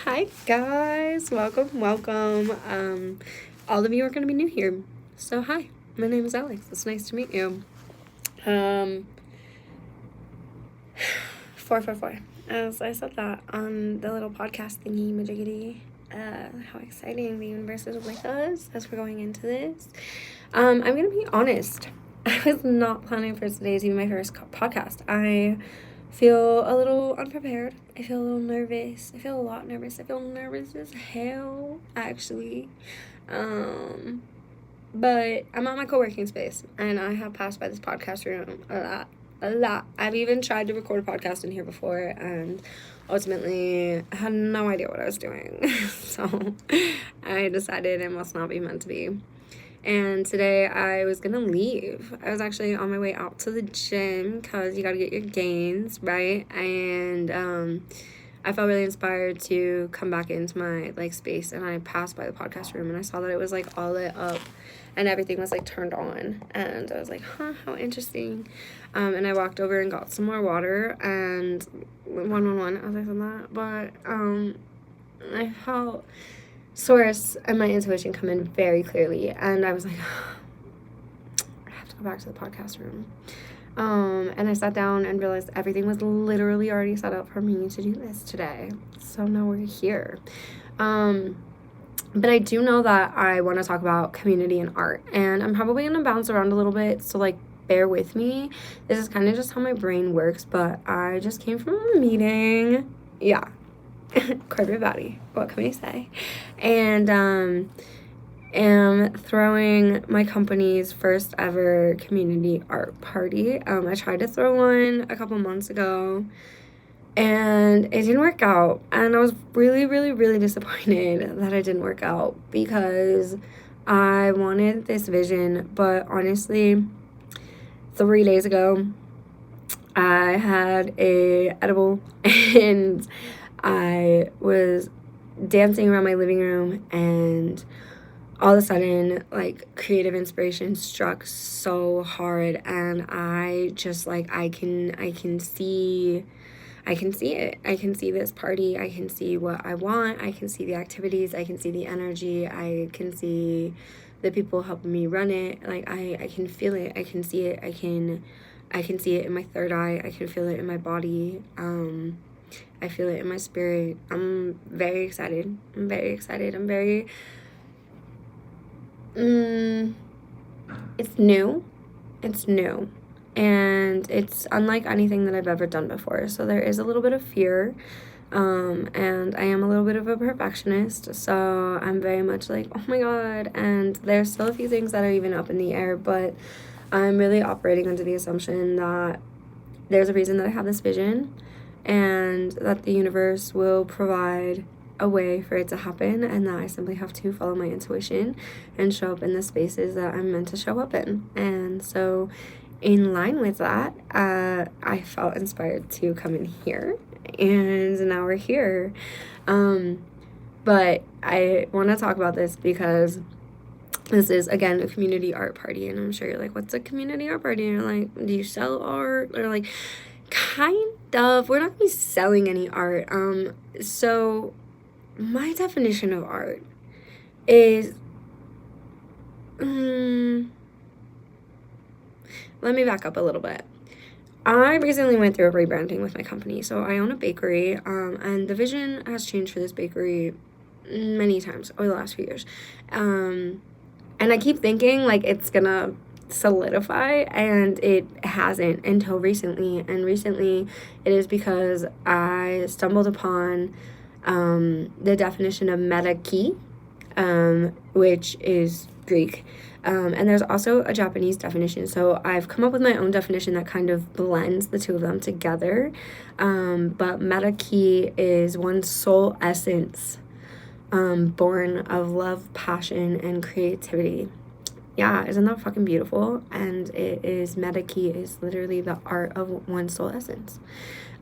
Hi guys, welcome. All of you are gonna be new here. So hi, my name is Alex. It's nice to meet you. 444. As I said that on the little podcast thingy majiggity. How exciting the universe is with us as we're going into this. I'm gonna be honest. I was not planning for today to be my first podcast. I feel a little unprepared. I feel a little nervous. I feel a lot nervous. I feel nervous as hell, actually. But I'm at my co-working space, and I have passed by this podcast room a lot. I've even tried to record a podcast in here before, and ultimately I had no idea what I was doing. So I decided it must not be meant to be. And today I was gonna leave. I was actually on my way out to the gym because you gotta get your gains, right? And I felt really inspired to come back into my space, and I passed by the podcast room and I saw that it was all lit up and everything was turned on, and I was like, huh, how interesting. And I walked over and got some more water, and 111 as I said that, but I felt source and my intuition come in very clearly, and I was like, I have to go back to the podcast room. And I sat down and realized everything was literally already set up for me to do this today. So now we're here. But I do know that I want to talk about community and art, and I'm probably going to bounce around a little bit, so bear with me. This is kind of just how my brain works, but I just came from a meeting. Yeah. Corporate body, what can we say? And am throwing my company's first ever community art party. I tried to throw one a couple months ago, and it didn't work out, and I was really, really, really disappointed that it didn't work out, because I wanted this vision. But honestly, 3 days ago I had a edible and I was dancing around my living room, and all of a sudden, creative inspiration struck so hard, and I just, I can see it. I can see this party. I can see what I want. I can see the activities. I can see the energy. I can see the people helping me run it. I can feel it. I can see it. I can see it in my third eye. I can feel it in my body. I feel it in my spirit. I'm very excited. I'm very, it's new. And it's unlike anything that I've ever done before. So there is a little bit of fear. And I am a little bit of a perfectionist. So I'm very much oh my God. And there's still a few things that are even up in the air, but I'm really operating under the assumption that there's a reason that I have this vision, and that the universe will provide a way for it to happen, and that I simply have to follow my intuition and show up in the spaces that I'm meant to show up in. And so in line with that, I felt inspired to come in here, and now we're here. But I want to talk about this because this is, again, a community art party, and I'm sure you're like, what's a community art party? And you're like, do you sell art? Or kind of. We're not going to be selling any art. So my definition of art is, let me back up a little bit. I recently went through a rebranding with my company. So I own a bakery, and the vision has changed for this bakery many times over the last few years. And I keep thinking it's gonna solidify, and it hasn't until recently. And recently it is because I stumbled upon the definition of meta-ki, which is Greek, and there's also a Japanese definition. So I've come up with my own definition that kind of blends the two of them together, but meta-ki is one soul essence, born of love, passion, and creativity. Yeah, isn't that fucking beautiful? And it is, meta-ki is literally the art of one soul essence.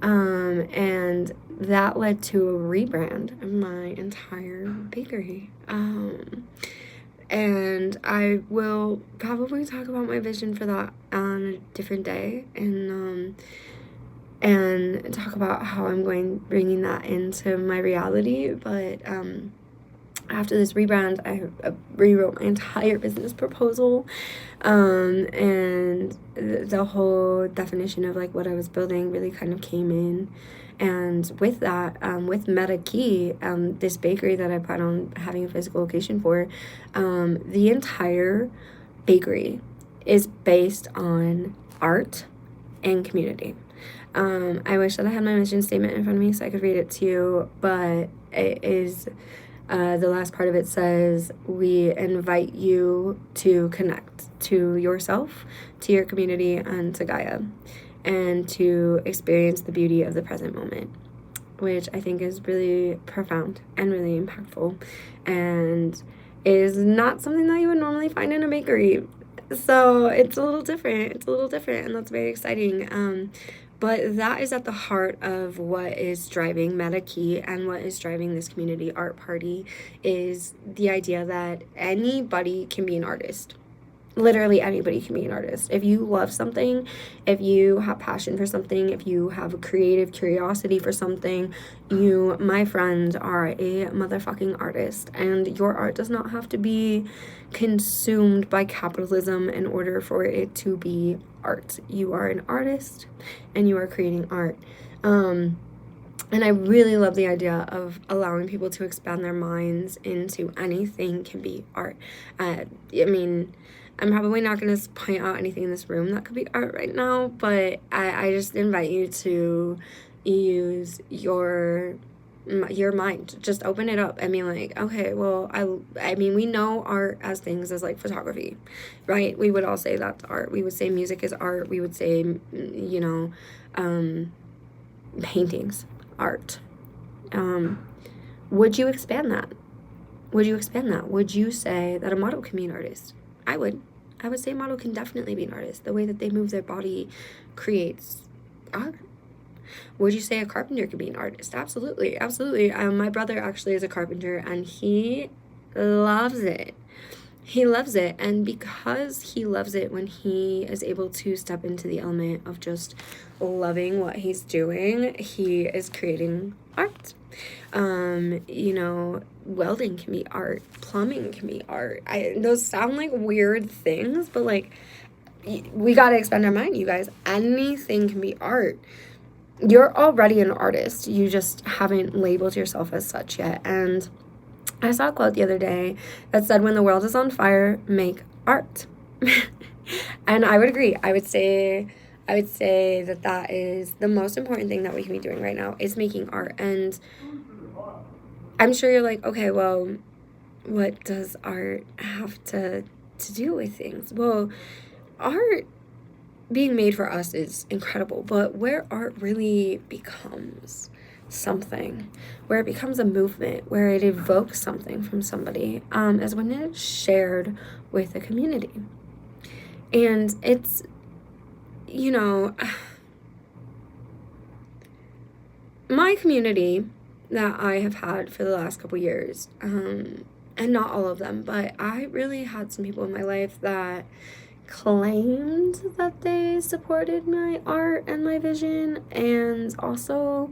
And that led to a rebrand of my entire bakery. And I will probably talk about my vision for that on a different day. And and talk about how I'm bringing that into my reality. But after this rebrand, I rewrote my entire business proposal, and the whole definition of like what I was building really kind of came in. And with that, with Meta Key, this bakery that I plan on having a physical location for, the entire bakery is based on art and community. I wish that I had my mission statement in front of me so I could read it to you, but it is, the last part of it says, we invite you to connect to yourself, to your community, and to Gaia, and to experience the beauty of the present moment, which I think is really profound and really impactful, and is not something that you would normally find in a bakery. So it's a little different. And that's very exciting. But that is at the heart of what is driving Meta Key and what is driving this community art party, is the idea that anybody can be an artist. Literally anybody can be an artist. If you love something, if you have passion for something, if you have a creative curiosity for something, you, my friend, are a motherfucking artist. And your art does not have to be consumed by capitalism in order for it to be art. You are an artist and you are creating art. And I really love the idea of allowing people to expand their minds into anything can be art. I mean, I'm probably not going to point out anything in this room that could be art right now, but I just invite you to use your mind. Just open it up. I mean, like, okay, well, I mean, we know art as things as, like, photography, right? We would all say that's art. We would say music is art. We would say, you know, paintings, art. Would you expand that? Would you say that a model can be an artist? I would say a model can definitely be an artist. The way that they move their body creates art. Would you say a carpenter could be an artist? Absolutely. My brother actually is a carpenter, and he loves it. And because he loves it, when he is able to step into the element of just loving what he's doing, he is creating art. You know, welding can be art, plumbing can be art. Those sound like weird things, but like, we gotta expand our mind, you guys. Anything can be art. You're already an artist. You just haven't labeled yourself as such yet. And I saw a quote the other day that said, when the world is on fire, make art. And I would agree. I would say that is the most important thing that we can be doing right now, is making art. And I'm sure you're like, okay, well, what does art have to do with things? Well, art being made for us is incredible, but where art really becomes something, where it becomes a movement, where it evokes something from somebody, is when it's shared with a community. And it's, you know, my community that I have had for the last couple years, and not all of them, but I really had some people in my life that claimed that they supported my art and my vision, and also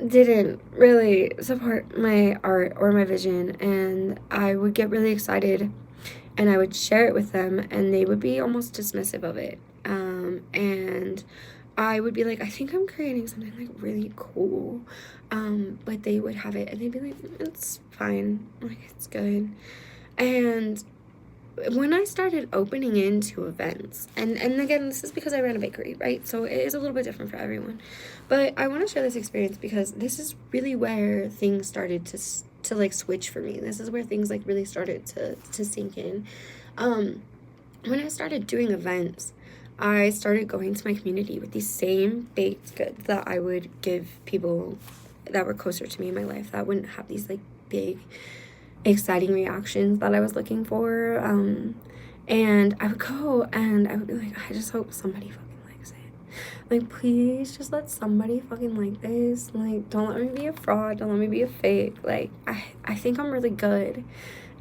didn't really support my art or my vision. And I would get really excited and I would share it with them, and they would be almost dismissive of it. And I would be like, I think I'm creating something like really cool. But they would have it and they'd be like, it's fine, like, it's good. And when I started opening into events, and again, this is because I ran a bakery, right? So it is a little bit different for everyone. But I want to share this experience because this is really where things started to like switch for me. This is where things like really started to sink in. When I started doing events, I started going to my community with these same baked goods that I would give people that were closer to me in my life, that wouldn't have these like big exciting reactions that I was looking for. And I would go and I would be like, I just hope somebody fucking likes it. Like, please just let somebody fucking like this. Like, don't let me be a fraud. Don't let me be a fake. Like, I think I'm really good.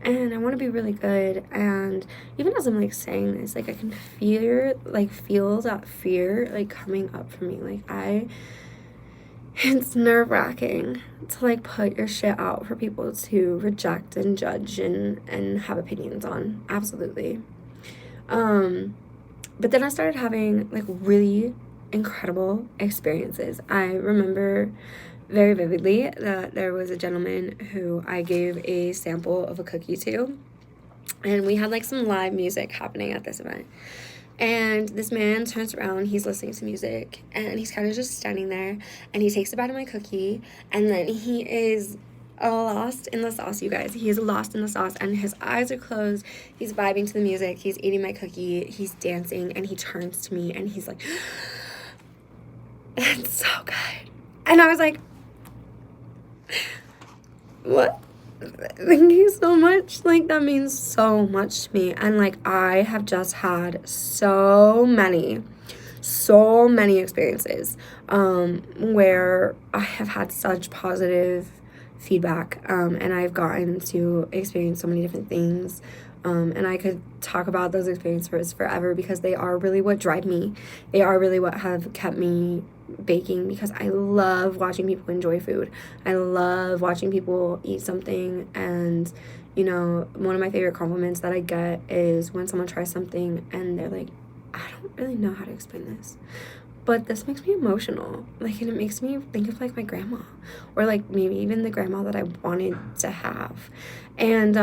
and I want to be really good. And even as I'm like saying this, like I can feel that fear like coming up for me. It's nerve-wracking to like put your shit out for people to reject and judge and have opinions on. Absolutely. But then I started having like really incredible experiences. I remember very vividly that there was a gentleman who I gave a sample of a cookie to, and we had like some live music happening at this event. And this man turns around, he's listening to music, and he's kind of just standing there, and he takes a bite of my cookie, and then he is lost in the sauce, you guys. He is lost in the sauce, and his eyes are closed. He's vibing to the music. He's eating my cookie. He's dancing, and he turns to me, and he's like, "It's so good." And I was like, "What? Thank you so much. Like, that means so much to me." And like, I have just had so many experiences where I have had such positive feedback, and I've gotten to experience so many different things, and I could talk about those experiences forever because they are really what drive me. They are really what have kept me baking, because I love watching people enjoy food. I love watching people eat something, and you know, one of my favorite compliments that I get is when someone tries something and they're like, "I don't really know how to explain this, but this makes me emotional." Like, and it makes me think of like my grandma, or like maybe even the grandma that I wanted to have. And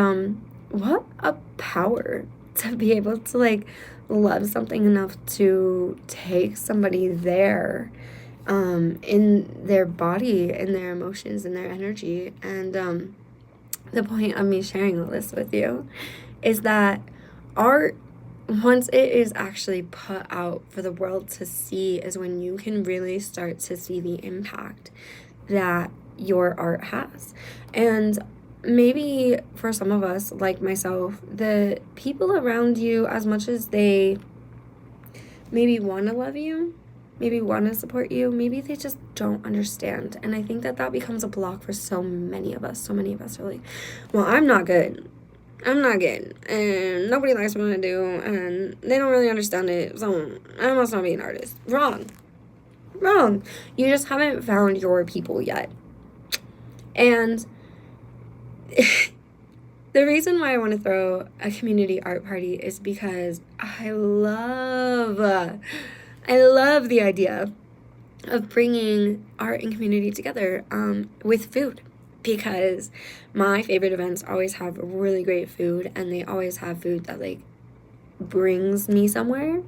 what a power to be able to like love something enough to take somebody there, in their body, in their emotions, in their energy. And the point of me sharing all this with you is that art, once it is actually put out for the world to see, is when you can really start to see the impact that your art has. And maybe for some of us, like myself, the people around you, as much as they maybe want to love you, maybe want to support you, maybe they just don't understand. And I think that that becomes a block for so many of us. So many of us are like, "Well, I'm not good, and nobody likes what I do, and they don't really understand it, so I must not be an artist." Wrong. You just haven't found your people yet. And the reason why I want to throw a community art party is because I love the idea of bringing art and community together, with food, because my favorite events always have really great food, and they always have food that like brings me somewhere.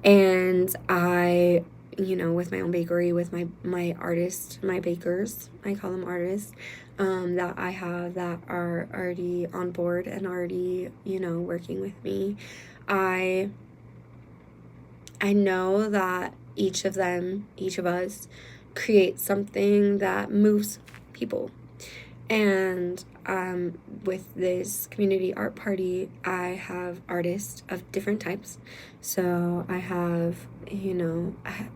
And I, you know, with my own bakery, with my artists, my bakers, I call them artists, that I have that are already on board and already, you know, working with me, I know that each of us creates something that moves people. And with this community art party, I have artists of different types. So I have, you know,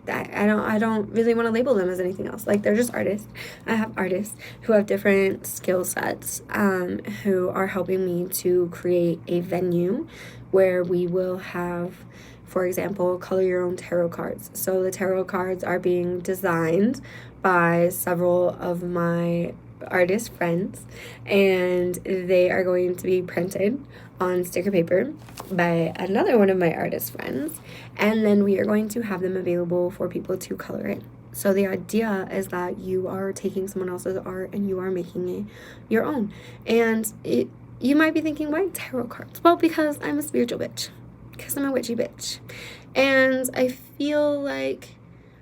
I don't really want to label them as anything else. Like, they're just artists. I have artists who have different skill sets, who are helping me to create a venue where we will have, for example, color your own tarot cards. So the tarot cards are being designed by several of my artist friends, and they are going to be printed on sticker paper by another one of my artist friends, and then we are going to have them available for people to color in. So the idea is that you are taking someone else's art and you are making it your own. And you might be thinking, why tarot cards? Well, because I'm a spiritual bitch, because I'm a witchy bitch, and I feel like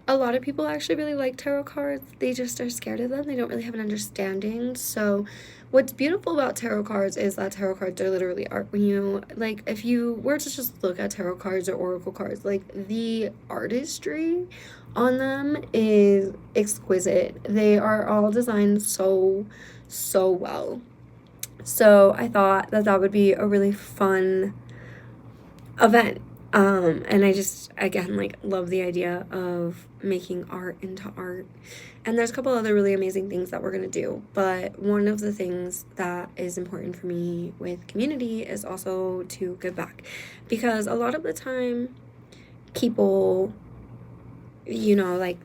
a lot of people actually really like tarot cards. They just are scared of them. They don't really have an understanding. So what's beautiful about tarot cards is that tarot cards are literally art. When you, like, if you were to just look at tarot cards or oracle cards, like, the artistry on them is exquisite. They are all designed so well. So I thought that that would be a really fun event And I just, again, like, love the idea of making art into art. And there's a couple other really amazing things that we're going to do. But one of the things that is important for me with community is also to give back. Because a lot of the time, people, like,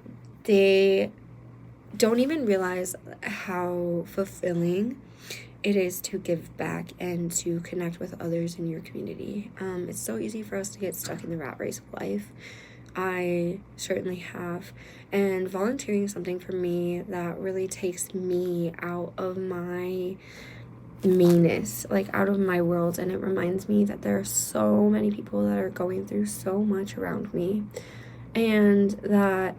they don't even realize how fulfilling it is to give back and to connect with others in your community. It's so easy for us to get stuck in the rat race of life. I certainly have. And volunteering is something for me that really takes me out of my meanness, like out of my world. And it reminds me that there are so many people that are going through so much around me. And that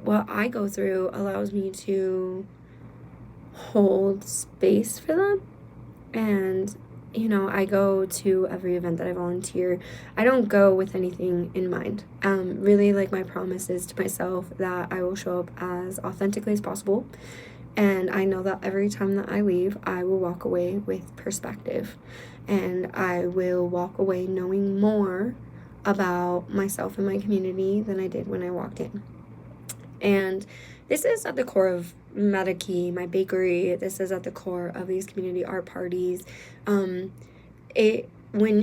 what I go through allows me to hold space for them. And I go to every event that I volunteer. I don't go with anything in mind. Really, like, my promise is to myself that I will show up as authentically as possible. And I know that every time that I leave, I will walk away with perspective. And I will walk away knowing more about myself and my community than I did when I walked in. And this is at the core of Metakey, my bakery. This is at the core of these community art parties. When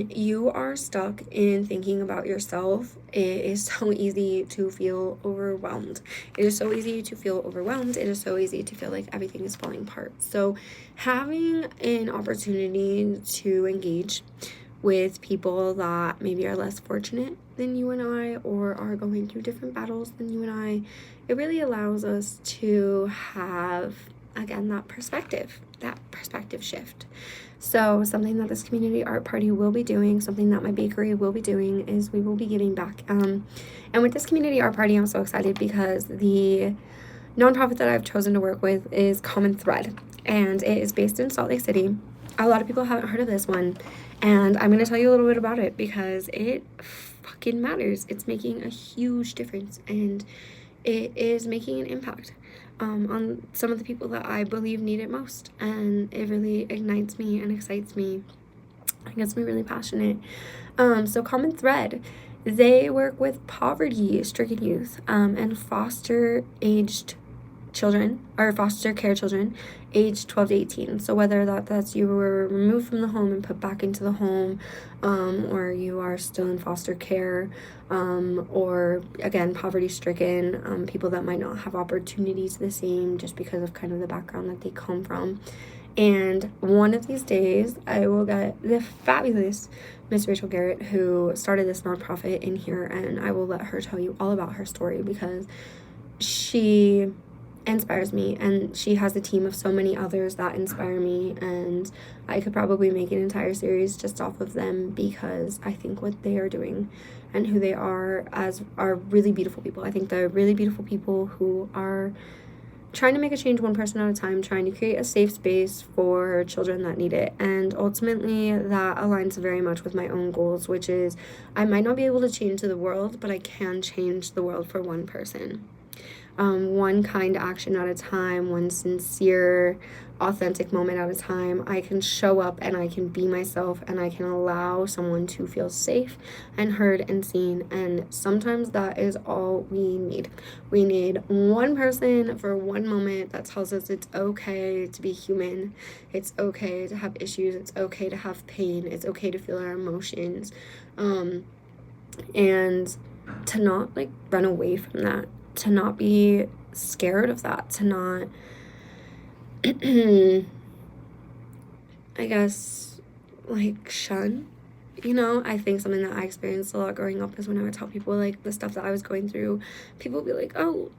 you are stuck in thinking about yourself, it is so easy to feel overwhelmed. It is so easy to feel overwhelmed. It is so easy to feel like everything is falling apart. So having an opportunity to engage with people that maybe are less fortunate than you and I, or are going through different battles than you and I, it really allows us to have, again, that perspective shift. So something that this community art party will be doing, something that my bakery will be doing, is we will be giving back. And with this community art party, I'm so excited because the nonprofit that I've chosen to work with is Common Thread, and it is based in Salt Lake City. A lot of people haven't heard of this one, and I'm going to tell you a little bit about it because it fucking matters. It's making a huge difference, and it is making an impact on some of the people that I believe need it most. And it really ignites me and excites me. It gets me really passionate. So Common Thread, they work with poverty-stricken youth and foster-aged children, or foster care children, aged 12 to 18. So whether that's you were removed from the home and put back into the home, or you are still in foster care, or again, poverty stricken, people that might not have opportunities the same just because of kind of the background that they come from. And one of these days, I will get the fabulous Miss Rachel Garrett, who started this nonprofit, in here, and I will let her tell you all about her story because she inspires me, and she has a team of so many others that inspire me, and I could probably make an entire series just off of them because I think what they are doing and who they are really beautiful people. I think they're really beautiful people who are trying to make a change one person at a time, trying to create a safe space for children that need it. And ultimately, that aligns very much with my own goals, which is I might not be able to change the world, but I can change the world for one person. One kind action at a time, one sincere, authentic moment at a time. I can show up and I can be myself, and I can allow someone to feel safe and heard and seen. And sometimes that is all we need. We need one person for one moment that tells us it's okay to be human. It's okay to have issues. It's okay to have pain. It's okay to feel our emotions. And to not run away from that. To not be scared of that, to not, I guess, shun, I think something that I experienced a lot growing up is when I would tell people, the stuff that I was going through, people would be like, oh,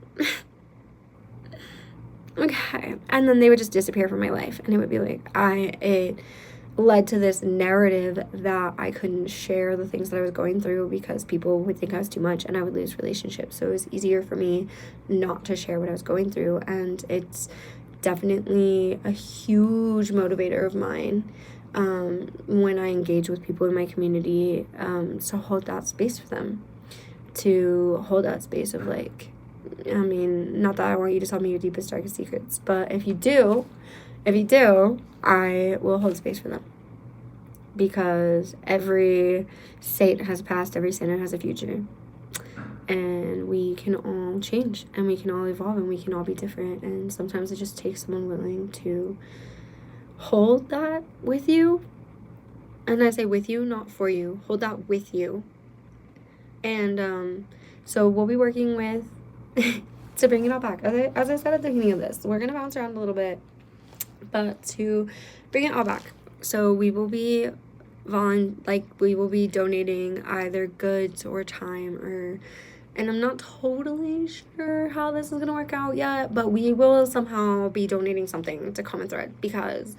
okay, and then they would just disappear from my life, and it would be it led to this narrative that I couldn't share the things that I was going through because people would think I was too much and I would lose relationships. So it was easier for me not to share what I was going through. And it's definitely a huge motivator of mine when I engage with people in my community, to hold that space for them, to hold that space of not that I want you to tell me your deepest, darkest secrets, but if you do, I will hold space for them. because every saint has a past, every sinner has a future. And we can all change, and we can all evolve, and we can all be different. And sometimes it just takes someone willing to hold that with you. And I say with you, not for you. Hold that with you. And so we'll be working with to bring it all back. As I said at the beginning of this, we're gonna bounce around a little bit, but to bring it all back. So we will be we will be donating either goods or time, and I'm not totally sure how this is gonna work out yet, but we will somehow be donating something to Common Thread, because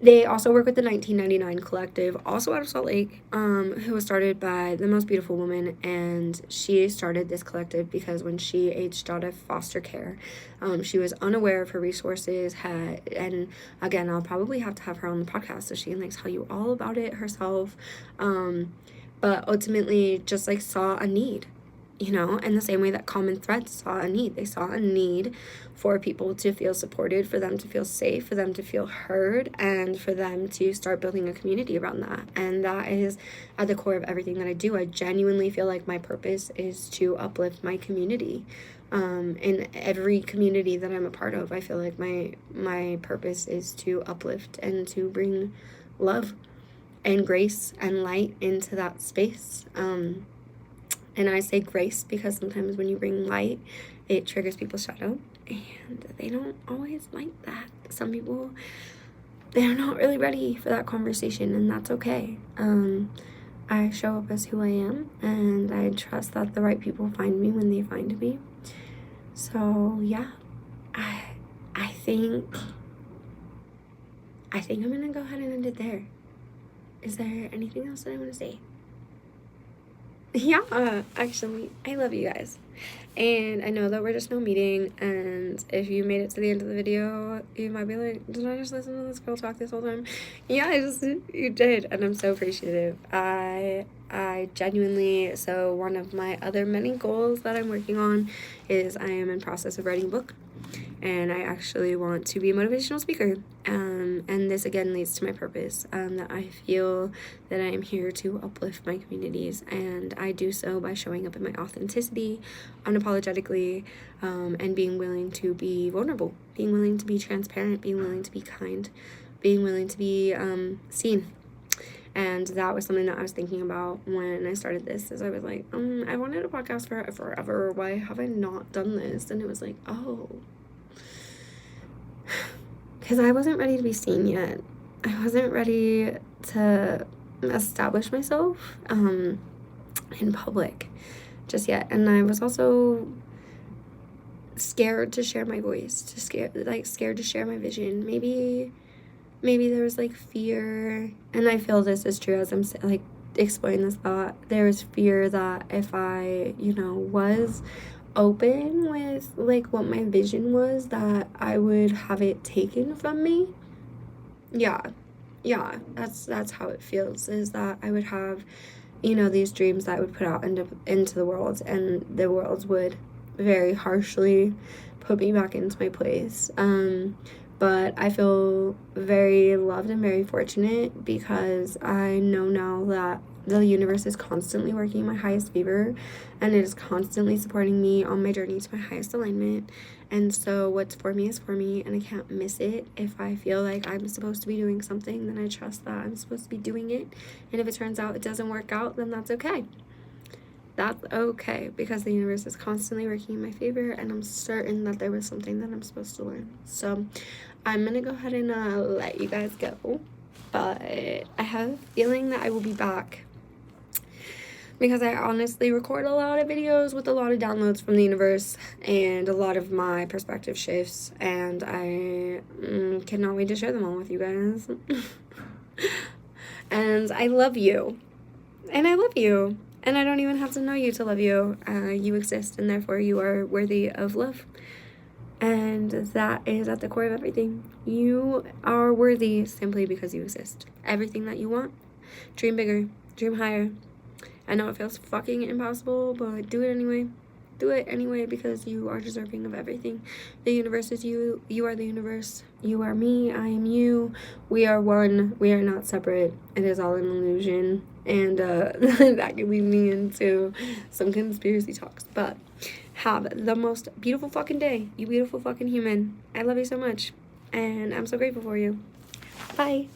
they also work with the 1999 Collective, also out of Salt Lake, who was started by the most beautiful woman. And she started this collective because when she aged out of foster care, she was unaware of her resources. And again, I'll probably have to have her on the podcast so she can tell you all about it herself. But ultimately, just saw a need. In the same way that Common Thread saw a need. They saw a need for people to feel supported, for them to feel safe, for them to feel heard, and for them to start building a community around that. And that is at the core of everything that I do. I genuinely feel like my purpose is to uplift my community. In every community that I'm a part of, I feel like my purpose is to uplift and to bring love and grace and light into that space. And I say grace because sometimes when you bring light, it triggers people's shadow. And they don't always like that. Some people, they're not really ready for that conversation, and that's okay. I show up as who I am, and I trust that the right people find me when they find me. So, yeah. I think I'm going to go ahead and end it there. Is there anything else that I want to say? Yeah, actually, I love you guys. And I know that we're just now meeting, and if you made it to the end of the video, you might be like, did I just listen to this girl talk this whole time? Yeah, you did, and I'm so appreciative. I genuinely, so one of my other many goals that I'm working on is I am in process of writing a book. And I actually want to be a motivational speaker. And this again leads to my purpose, that I feel that I am here to uplift my communities. And I do so by showing up in my authenticity, unapologetically, and being willing to be vulnerable, being willing to be transparent, being willing to be kind, being willing to be seen. And that was something that I was thinking about when I started this, is I was like, I wanted a podcast for forever. Why have I not done this? And it was like, oh, because I wasn't ready to be seen yet. I wasn't ready to establish myself in public just yet. And I was also scared to share my voice, scared to share my vision. Maybe there was fear, and I feel this is true as I'm exploring this thought. There was fear that if I, was open with what my vision was, that I would have it taken from me. Yeah, that's how it feels, is that I would have these dreams that I would put out into the world, and the world would very harshly put me back into my place. But I feel very loved and very fortunate, because I know now that the universe is constantly working in my highest favor, and it is constantly supporting me on my journey to my highest alignment. And so what's for me is for me, and I can't miss it. If I feel like I'm supposed to be doing something, then I trust that I'm supposed to be doing it. And if it turns out it doesn't work out, then that's okay. That's okay, because the universe is constantly working in my favor, and I'm certain that there was something that I'm supposed to learn. So I'm going to go ahead and let you guys go. But I have a feeling that I will be back, because I honestly record a lot of videos with a lot of downloads from the universe and a lot of my perspective shifts, and I cannot wait to share them all with you guys. And I love you. And I love you. And I don't even have to know you to love you. You exist, and therefore you are worthy of love. And that is at the core of everything. You are worthy simply because you exist. Everything that you want, dream bigger, dream higher. I know it feels fucking impossible, but do it anyway. do it anyway because you are deserving of everything. The universe is you. You are the universe. You are me. I am you. We are one. We are not separate. It is all an illusion. And that could lead me into some conspiracy talks. But have the most beautiful fucking day. You beautiful fucking human. I love you so much. And I'm so grateful for you. Bye.